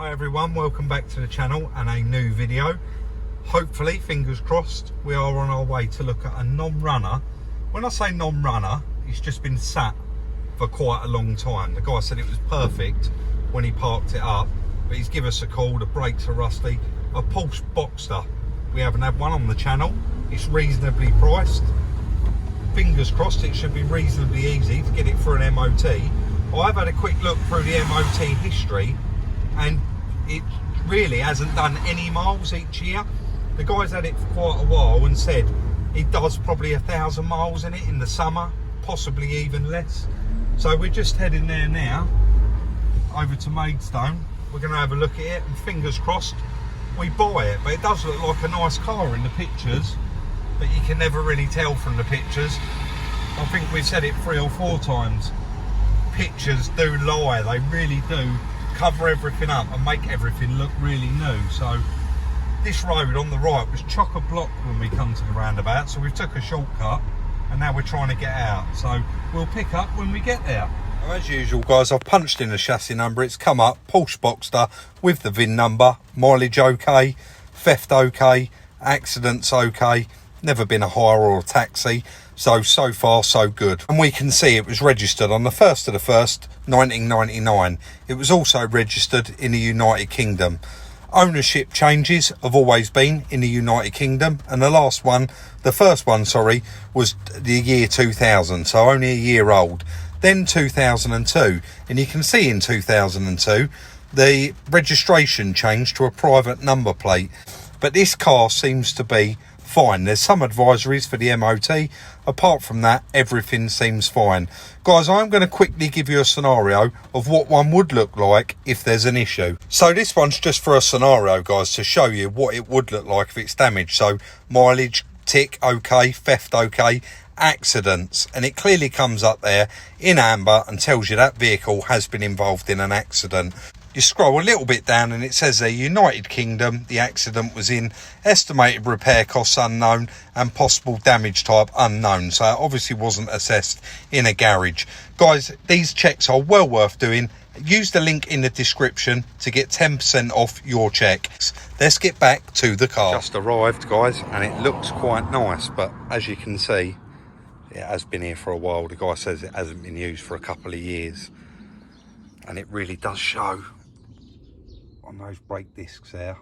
Hi everyone, welcome back to the channel and a new video. Hopefully, fingers crossed, we are on our way to look at a non-runner. When I say non-runner, it's just been sat for quite a long time. The guy said it was perfect when he parked it up, but he's given us a call, the brakes are rusty. A Porsche Boxster. We haven't had one on the channel. It's reasonably priced. Fingers crossed it should be reasonably easy to get it for an MOT. I've had a quick look through the MOT history and it really hasn't done any miles each year. The guy's had it for quite a while and said it does probably 1,000 miles in it in the summer, possibly even less. So we're just heading there now, over to Maidstone. We're going to have a look at it and fingers crossed we buy it. But it does look like a nice car in the pictures, but you can never really tell from the pictures. I think we've said it 3 or 4 times. Pictures do lie, they really do cover everything up and make everything look really new. So this road on the right was chock-a-block when we come to the roundabout, so we took a shortcut and now we're trying to get out, so we'll pick up when we get there. As usual guys, I've punched in the chassis number, it's come up, Porsche Boxster with the VIN number, mileage okay, theft okay, accidents okay, never been a hire or a taxi, so far so good. And we can see it was registered on the 1st of the 1st 1999. It was also registered in the United Kingdom. Ownership changes have always been in the United Kingdom, and the first one was the year 2000, so only a year old. Then 2002, and you can see in 2002 the registration changed to a private number plate. But this car seems to be fine. There's some advisories for the MOT. Apart from that, everything seems fine. Guys, I'm going to quickly give you a scenario of what one would look like if there's an issue. So this one's just for a scenario, guys, to show you what it would look like if it's damaged. So mileage, tick, okay, theft, okay, accidents. And it clearly comes up there in amber and tells you that vehicle has been involved in an accident. You scroll a little bit down and it says there, United Kingdom, the accident was in, estimated repair costs unknown and possible damage type unknown. So it obviously wasn't assessed in a garage. Guys, these checks are well worth doing. Use the link in the description to get 10% off your checks. Let's get back to the car. Just arrived, guys, and it looks quite nice, but as you can see, it has been here for a while. The guy says it hasn't been used for a couple of years, and it really does show on those brake discs there.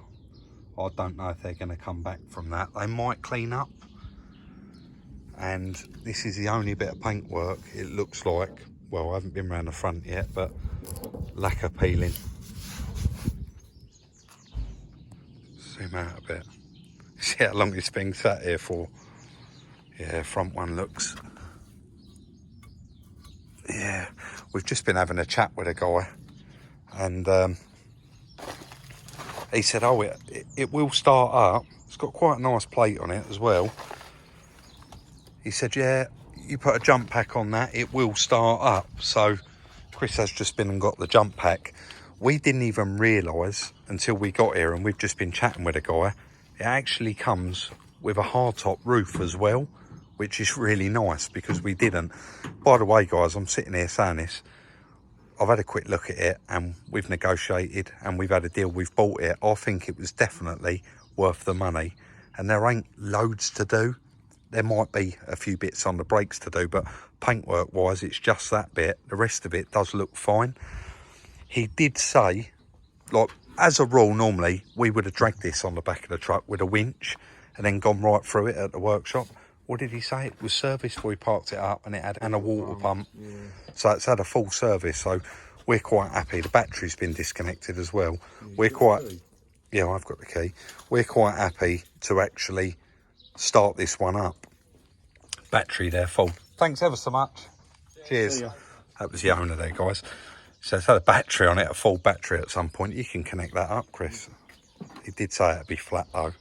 I don't know if they're going to come back from that. They might clean up, and this is the only bit of paintwork it looks like. Well, I haven't been around the front yet, but lacquer peeling. Zoom out a bit. See how long it's been sat here for. Yeah, front one looks, yeah, we've just been having a chat with a guy, and he said, oh, it will start up. It's got quite a nice plate on it as well. He said, yeah, you put a jump pack on that, it will start up. So Chris has just been and got the jump pack. We didn't even realise until we got here, and we've just been chatting with a guy, it actually comes with a hardtop roof as well, which is really nice because we didn't. By the way, guys, I'm sitting here saying this, I've had a quick look at it and we've negotiated and we've had a deal, we've bought it. I think it was definitely worth the money, and there ain't loads to do. There might be a few bits on the brakes to do, but paintwork wise, it's just that bit. The rest of it does look fine. He did say, like, as a rule, normally we would have dragged this on the back of the truck with a winch and then gone right through it at the workshop. What did he say? It was serviced before we parked it up, and it had a water pump. Yeah. So it's had a full service, so we're quite happy. The battery's been disconnected as well. Yeah, I've got the key. We're quite happy to actually start this one up. Battery there, full. Thanks ever so much. Yeah, cheers. That was the owner there, guys. So it's had a battery on it, a full battery at some point. You can connect that up, Chris. He did say it'd be flat though.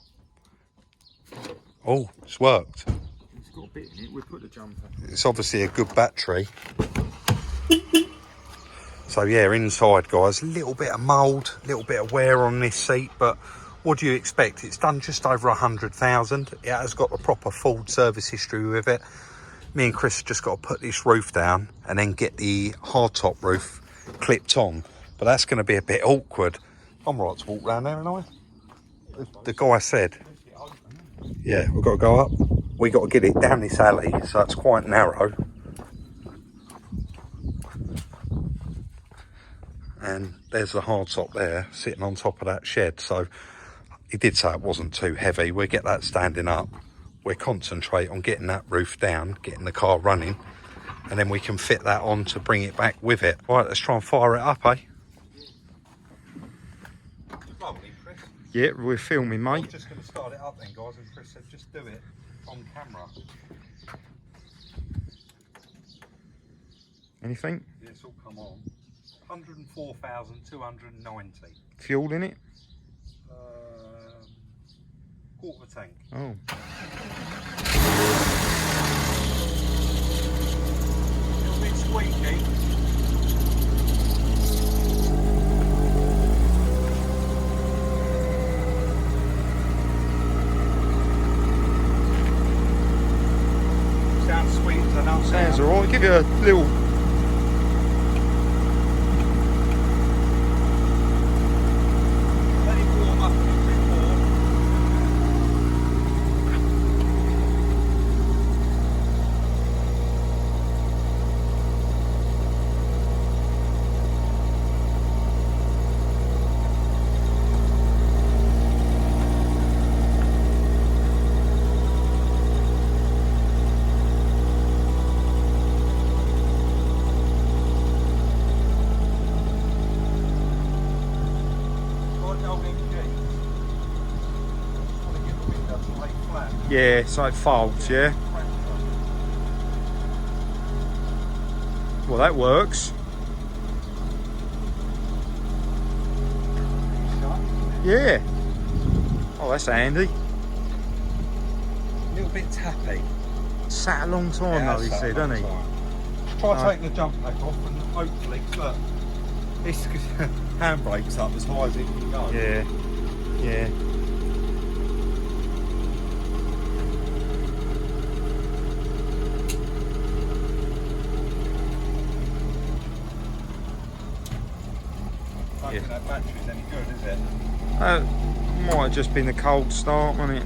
Oh, it's worked. It's got a bit in it. We put the jumper. It's obviously a good battery. So yeah, inside, guys, a little bit of mould, a little bit of wear on this seat, but what do you expect? It's done just over 100,000. It has got a proper full service history with it. Me and Chris just got to put this roof down and then get the hardtop roof clipped on, but that's going to be a bit awkward I'm right to walk round there, aren't I? The guy said, yeah, we've got to go up. We got to get it down this alley, so it's quite narrow. And there's the hardtop there, sitting on top of that shed. So he did say it wasn't too heavy. We'll get that standing up. We'll concentrate on getting that roof down, getting the car running, and then we can fit that on to bring it back with it. Right, let's try and fire it up, eh? Lovely, Chris. Yeah, we're filming, mate. I'm just going to start it up then, guys, and Chris said just do it on camera. Anything? Yeah, it's all come on. 104,290. Fuel in it? Quarter of a tank. Oh. A little bit squeaky. Sounds sweet as an up. Sounds alright. Give you a little. Let it warm up a little bit more. Yeah, so it folds, yeah. Well, that works. Yeah. Oh, that's handy. A little bit tappy. Sat a long time though, he said, hasn't he? Try taking the jump pack off and hopefully, look, this handbrake's up as high as it can go. Yeah, yeah. I don't think that battery's any good, is it? Might have just been a cold start, wasn't it?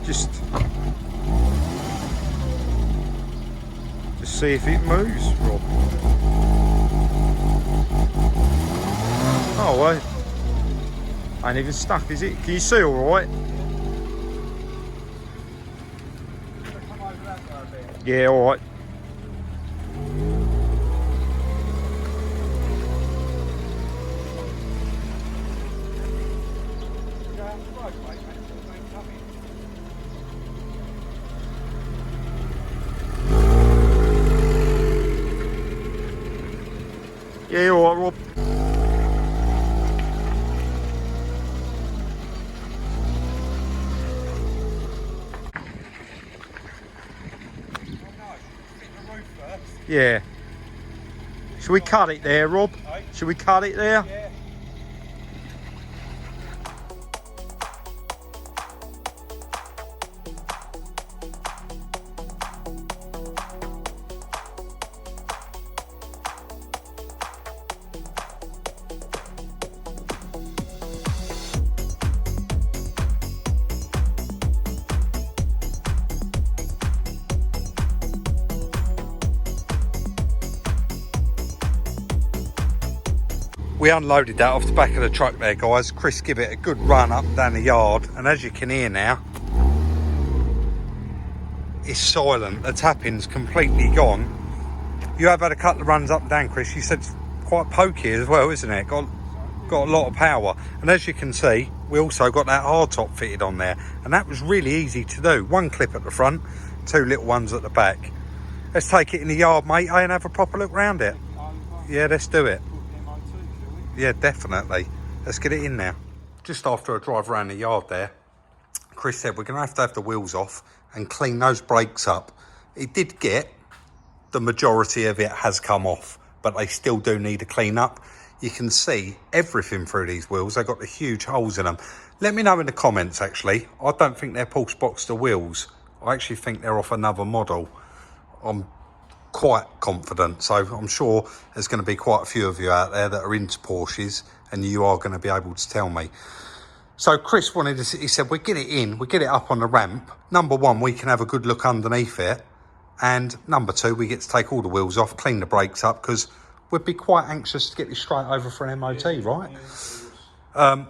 Just see if it moves, Rob. Oh, well, ain't even stuck, is it? Can you see all right? Yeah, all right. Yeah, all right, Rob. Yeah. Should we cut it there, Rob? Should we cut it there? Yeah. We unloaded that off the back of the truck there, guys. Chris gave it a good run up and down the yard, and as you can hear now, it's silent. The tapping's completely gone. You have had a couple of runs up and down, Chris. You said it's quite pokey as well, isn't it? Got a lot of power. And as you can see, we also got that hardtop fitted on there, and that was really easy to do. One clip at the front, two little ones at the back. Let's take it in the yard, mate, and have a proper look round it. Yeah, let's do it. Yeah, definitely. Let's get it in now. Just after a drive around the yard there, Chris said we're going to have the wheels off and clean those brakes up. It did get, the majority of it has come off, but they still do need a clean up. You can see everything through these wheels. They've got the huge holes in them. Let me know in the comments, actually. I don't think they're Porsche Boxster wheels. I actually think they're off another model. I'm quite confident. So I'm sure there's going to be quite a few of you out there that are into Porsches, and you are going to be able to tell me. So Chris wanted to, he said, we get it in, we get it up on the ramp. Number one, we can have a good look underneath it. And number two, we get to take all the wheels off, clean the brakes up, because we'd be quite anxious to get this straight over for an MOT, right?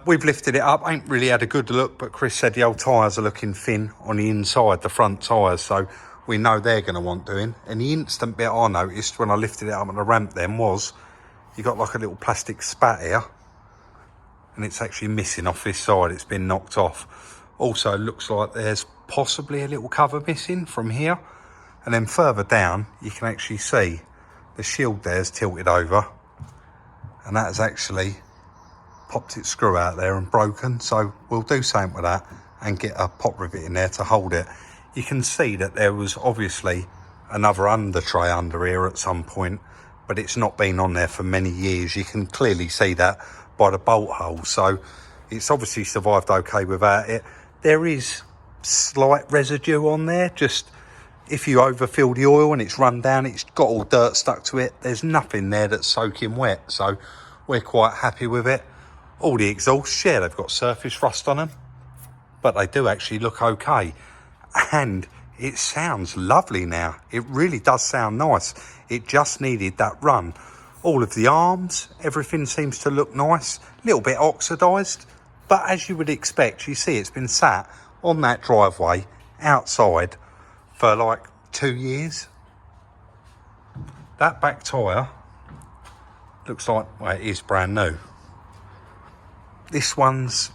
We've lifted it up, ain't really had a good look, but Chris said the old tyres are looking thin on the inside, the front tyres, so we know they're going to want doing. And the instant bit I noticed when I lifted it up on the ramp then was, you got like a little plastic spat here, and it's actually missing off this side, it's been knocked off. Also, it looks like there's possibly a little cover missing from here. And then further down, you can actually see the shield there's tilted over, and that has actually popped its screw out there and broken. So we'll do something with that and get a pop rivet in there to hold it. You can see that there was obviously another under tray under here at some point, but it's not been on there for many years. You can clearly see that by the bolt hole. So it's obviously survived okay without it. There is slight residue on there, just if you overfill the oil and it's run down, it's got all dirt stuck to it. There's nothing there that's soaking wet, so we're quite happy with it. All the exhausts, yeah, they've got surface rust on them, but they do actually look okay. And it sounds lovely now. It really does sound nice. It just needed that run. All of the arms, everything seems to look nice. A little bit oxidised, but as you would expect, you see it's been sat on that driveway outside for like 2 years. That back tyre looks like, well, it is brand new. This one's,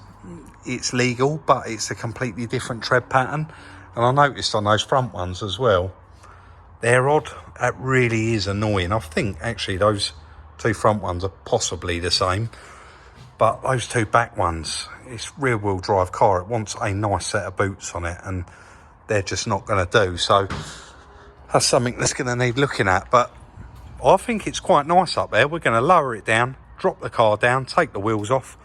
it's legal, but it's a completely different tread pattern. And I noticed on those front ones as well, they're odd. That really is annoying. I think actually those two front ones are possibly the same, but those two back ones, it's rear wheel drive car. It wants a nice set of boots on it, and they're just not going to do. So that's something that's going to need looking at. But I think it's quite nice up there. We're going to lower it down, drop the car down, take the wheels off,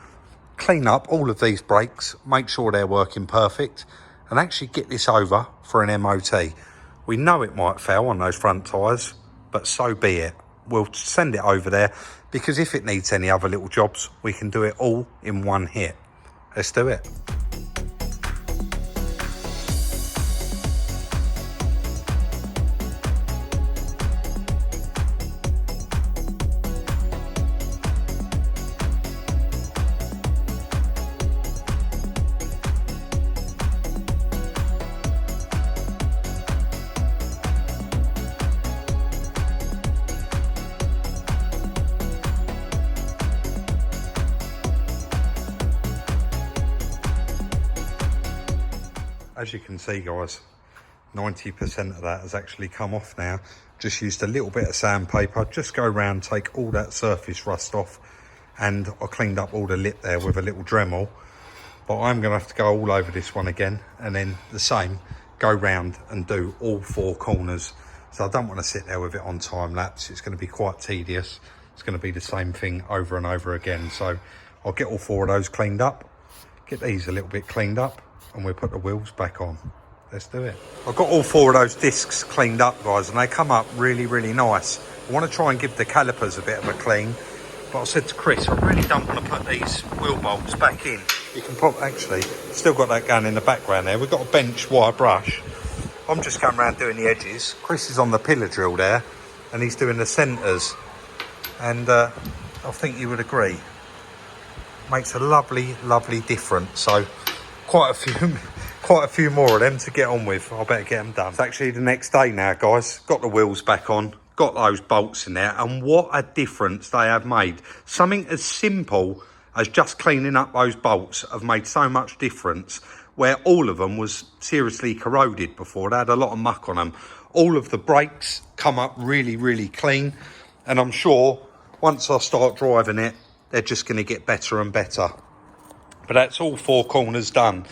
clean up all of these brakes, make sure they're working perfect, and actually get this over for an MOT. We know it might fail on those front tyres, but so be it. We'll send it over there, because if it needs any other little jobs, we can do it all in one hit. Let's do it. As you can see, guys, 90% of that has actually come off now. Just used a little bit of sandpaper, just go around, take all that surface rust off, and I cleaned up all the lip there with a little Dremel. But I'm going to have to go all over this one again, and then the same, go round and do all 4 corners. So I don't want to sit there with it on time lapse. It's going to be quite tedious. It's going to be the same thing over and over again. So I'll get all 4 of those cleaned up, get these a little bit cleaned up, and we'll put the wheels back on. Let's do it. I've got all 4 of those discs cleaned up, guys, and they come up really, really nice. I want to try and give the calipers a bit of a clean, but I said to Chris, I really don't want to put these wheel bolts back in. You can pop, actually, still got that going in the background there. We've got a bench wire brush. I'm just going around doing the edges. Chris is on the pillar drill there, and he's doing the centres. And I think you would agree, makes a lovely, lovely difference. So quite a few more of them to get on with. I better get them done. It's actually the next day now, guys. Got the wheels back on, got those bolts in there, and what a difference they have made. Something as simple as just cleaning up those bolts have made so much difference, where all of them was seriously corroded before. They had a lot of muck on them. All of the brakes come up really, really clean, and I'm sure once I start driving it, they're just going to get better and better. But that's all 4 corners done.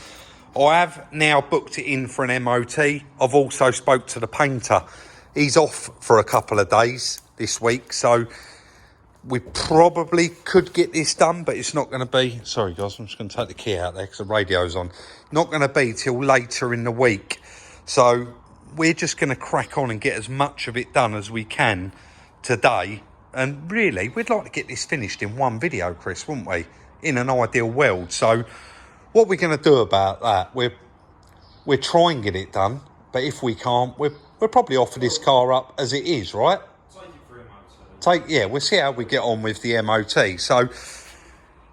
I have now booked it in for an MOT. I've also spoke to the painter. He's off for a couple of days this week, so we probably could get this done, but it's not going to be... Sorry, guys, I'm just going to take the key out there because the radio's on. Not going to be till later in the week. So we're just going to crack on and get as much of it done as we can today. And really, we'd like to get this finished in one video, Chris, wouldn't we? In an ideal world. So what we're going to do about that, we're trying to get it done, but if we can't, we'll probably offer this car up as it is, right? We'll see how we get on with the MOT. So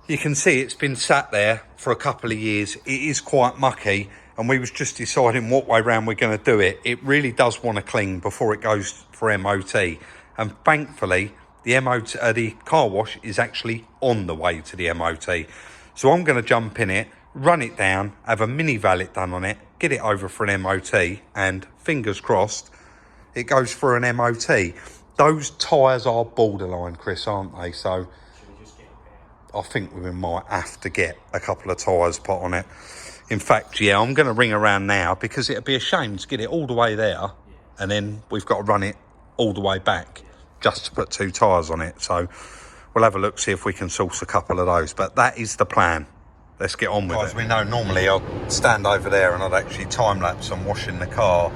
you can see it's been sat there for a couple of years. It is quite mucky, and we was just deciding what way round we're going to do it. It really does want to clean before it goes for MOT, and thankfully the MOT, the car wash is actually on the way to the MOT. So I'm going to jump in it, run it down, have a mini valet done on it, get it over for an MOT, and fingers crossed it goes for an MOT. Those tyres are borderline, Chris, aren't they? So I think we might have to get a couple of tyres put on it. In fact, yeah, I'm going to ring around now, because it'd be a shame to get it all the way there and then we've got to run it all the way back just to put 2 tyres on it. So we'll have a look, see if we can source a couple of those. But that is the plan. Let's get on with it. As we know, normally I'll stand over there and I'd actually time-lapse on washing the car.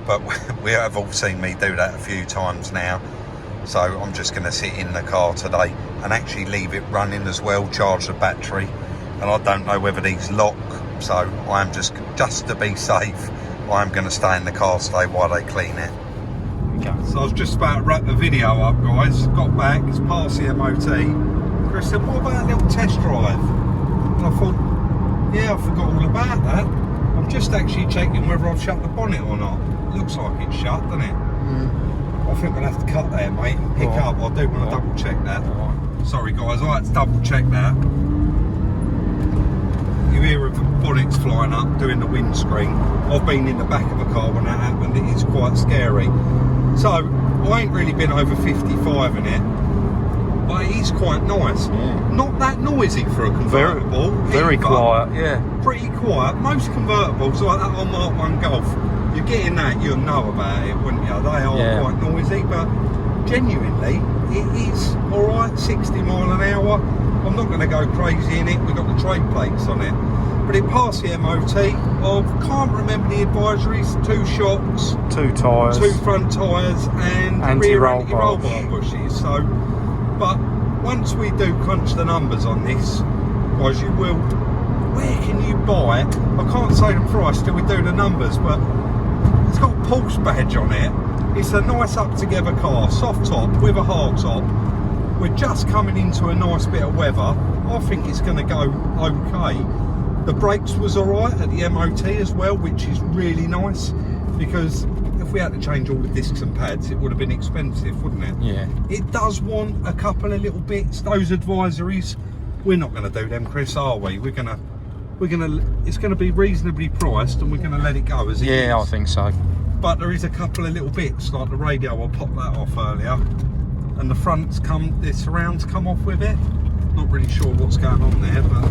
But we have all seen me do that a few times now. So I'm just going to sit in the car today and actually leave it running as well, charge the battery. And I don't know whether these lock, so I am just to be safe, I am going to stay in the car today while they clean it. Okay. So I was just about to wrap the video up, guys. Got back, it's past the MOT. Chris said, what about a little test drive? And I thought, yeah, I forgot all about that. I'm just actually checking whether I've shut the bonnet or not. Looks like it's shut, doesn't it? I think we'll have to cut there, mate, and pick up. I do want to double check that. Sorry guys, I had to double check that. You hear of the bonnets flying up, doing the windscreen. I've been in the back of a car when that happened. It is quite scary. So I ain't really been over 55 in it, but it is quite nice. Not that noisy for a convertible. Very quiet, yeah. Pretty quiet. Most convertibles, like that on Mark 1 Golf, you're getting that, you'll know about it, wouldn't you? They are quite noisy, but genuinely, it is alright, 60 mile an hour. I'm not going to go crazy in it. We've got the trade plates on it. But it passed the MOT. I can't remember the advisories. 2 shocks, 2 tyres, 2 front tyres, and rear anti-roll bar bushes. So, but once we do crunch the numbers on this, guys, you will. Where can you buy? I can't say the price till we do the numbers, but it's got a Porsche badge on it. It's a nice up-together car, soft top with a hard top. We're just coming into a nice bit of weather. I think it's going to go okay. The brakes was alright at the MOT as well, which is really nice, because if we had to change all the discs and pads, it would have been expensive, wouldn't it? Yeah. It does want a couple of little bits. Those advisories, we're not going to do them, Chris, are we? It's going to be reasonably priced, and we're going to let it go as it is. Yeah, I think so. But there is a couple of little bits, like the radio, I popped that off earlier, and the the surrounds come off with it. Not really sure what's going on there, but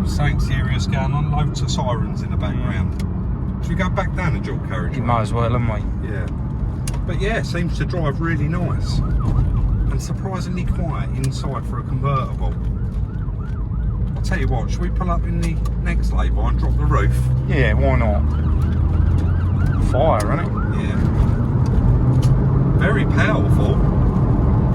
something serious going on. Loads of sirens in the background. Should we go back down the dual carriage? You might as well, haven't we? Yeah. But yeah, seems to drive really nice and surprisingly quiet inside for a convertible. I'll tell you what, should we pull up in the next lay-by and drop the roof? Yeah, why not? Fire, isn't it? Yeah. Very powerful.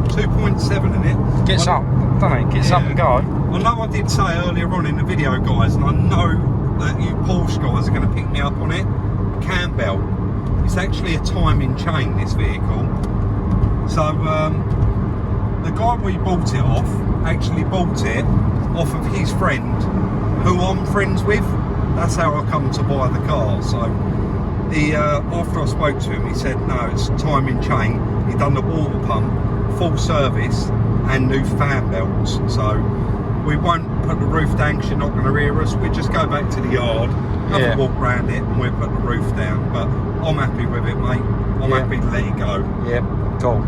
2.7 in it. Gets up, doesn't it? Gets up and go. I know I did say earlier on in the video, guys, and I know that you Porsche guys are going to pick me up on it. Cam belt. It's actually a timing chain, this vehicle. So the guy we bought it off actually bought it off of his friend, who I'm friends with. That's how I come to buy the car. So after I spoke to him, he said no, it's timing chain. He done the water pump, full service, and new fan belts. So we won't put the roof down because you're not going to hear us. We just go back to the yard, have a walk around it, and we'll put the roof down. But I'm happy with it, mate. I'm happy to let it go. Yeah, cool.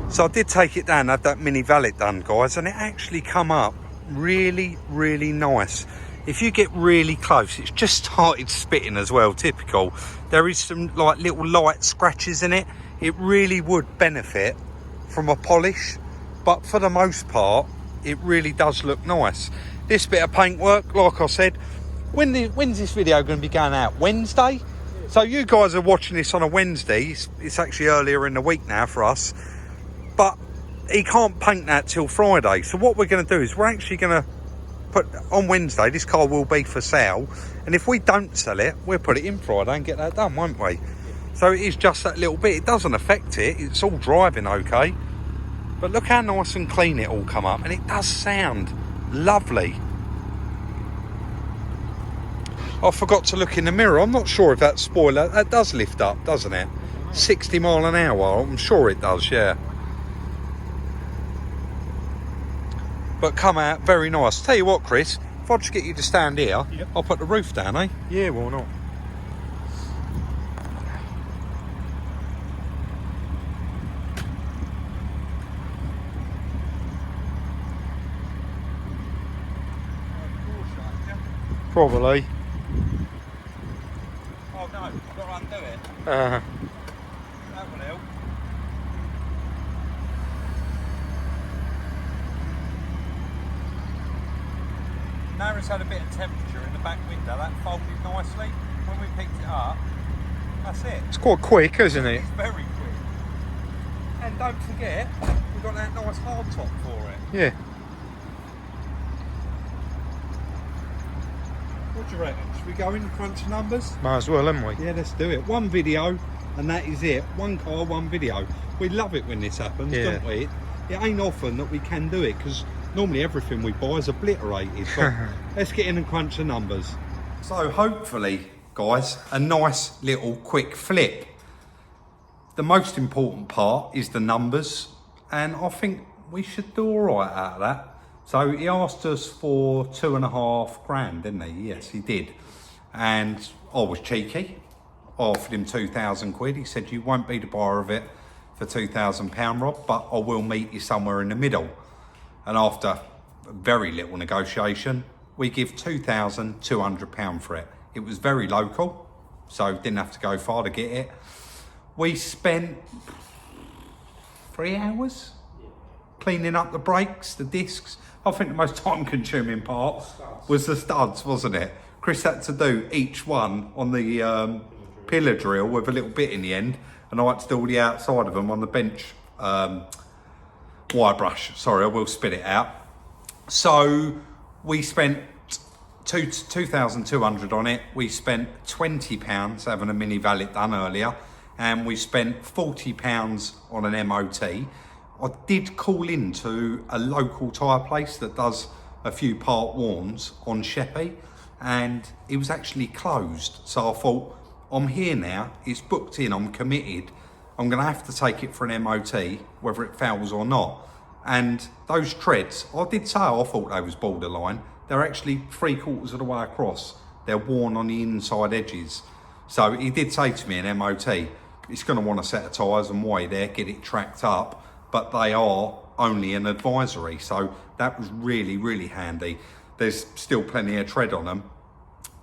So I did take it down, had that mini valet done, guys, and it actually come up really, really nice. If you get really close, it's just started spitting as well, typical. There is some like little light scratches in it. It really would benefit from a polish, but for the most part, it really does look nice. This bit of paintwork, like I said, when's this video going to be going out? Wednesday? So you guys are watching this on a Wednesday. It's actually earlier in the week now for us. But he can't paint that till Friday. So what we're going to do is we're actually going to put on Wednesday, this car will be for sale. And if we don't sell it, we'll put it in Friday and get that done, won't we? So it is just that little bit. It doesn't affect it. It's all driving okay. But look how nice and clean it all come up. And it does sound lovely. I forgot to look in the mirror. I'm not sure if that spoiler, that does lift up, doesn't it? 60 mile an hour. I'm sure it does, yeah. But come out very nice. Tell you what, Chris, if I just get you to stand here, yep. I'll put the roof down, eh? Yeah, why not? Probably. Oh no, you've got to undo it. Uh-huh. That will help. Now it's had a bit of temperature in the back window. That folded nicely. When we picked it up, that's it. It's quite quick, isn't it? It's very quick. And don't forget, we've got that nice hard top for it. Yeah. What do you reckon? Should we go in crunch numbers? Might as well, haven't we? Yeah, let's do it. One video, and that is it. One car, one video. We love it when this happens, Yeah. don't we? It ain't often that we can do it, because normally everything we buy is obliterated. But let's get in and crunch the numbers. So hopefully, guys, a nice little quick flip. The most important part is the numbers, and I think we should do all right out of that. So he asked us for 2.5 grand, didn't he? Yes, he did. And I was cheeky. I offered him 2,000 quid. He said, you won't be the buyer of it for £2,000, Rob, but I will meet you somewhere in the middle. And after very little negotiation, we give £2,200 for it. It was very local, so didn't have to go far to get it. We spent 3 hours cleaning up the brakes, the discs. I think the most time-consuming part was the studs, wasn't it? Chris had to do each one on the pillar drill with a little bit in the end, and I had to do all the outside of them on the bench wire brush. Sorry, I will spit it out. So we spent 2,200 on it. We spent £20 having a mini valet done earlier, and we spent £40 on an MOT. I did call into a local tyre place that does a few part warns on Sheppey, and it was actually closed. So I thought, I'm here now, it's booked in, I'm committed. I'm gonna have to take it for an MOT, whether it fails or not. And those treads, I did say I thought they was borderline. They're actually 3/4 of the way across. They're worn on the inside edges. So he did say to me in MOT, it's gonna want a set of tyres and weigh there, get it tracked up, but they are only an advisory. So that was really, really handy. There's still plenty of tread on them.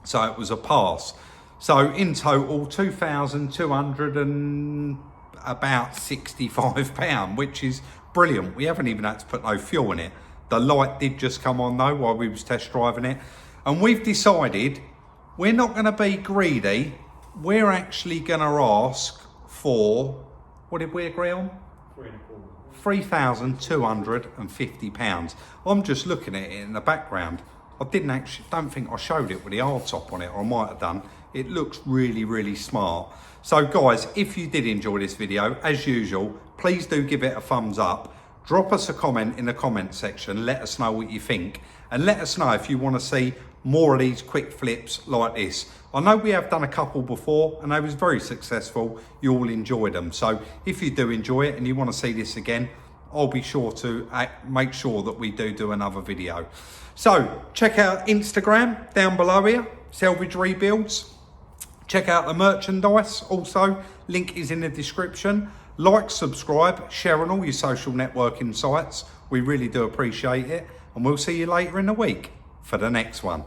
So it was a pass. So in total, 2,200 and about £65, which is brilliant. We haven't even had to put no fuel in it. The light did just come on though while we was test driving it. And we've decided we're not gonna be greedy. We're actually gonna ask for, what did we agree on? £3,250. I'm just looking at it in the background. I don't think I showed it with the hard top on it, or I might have done. It looks really, really smart. So guys, if you did enjoy this video, as usual, please do give it a thumbs up. Drop us a comment in the comment section. Let us know what you think. And let us know if you want to see more of these quick flips like this. I know we have done a couple before and they was very successful. You all enjoyed them. So if you do enjoy it and you want to see this again, I'll be sure to make sure that we do another video. So check out Instagram down below here, Salvage Rebuilds. Check out the merchandise also, link is in the description. Like, subscribe, share on all your social networking sites. We really do appreciate it. And we'll see you later in the week for the next one.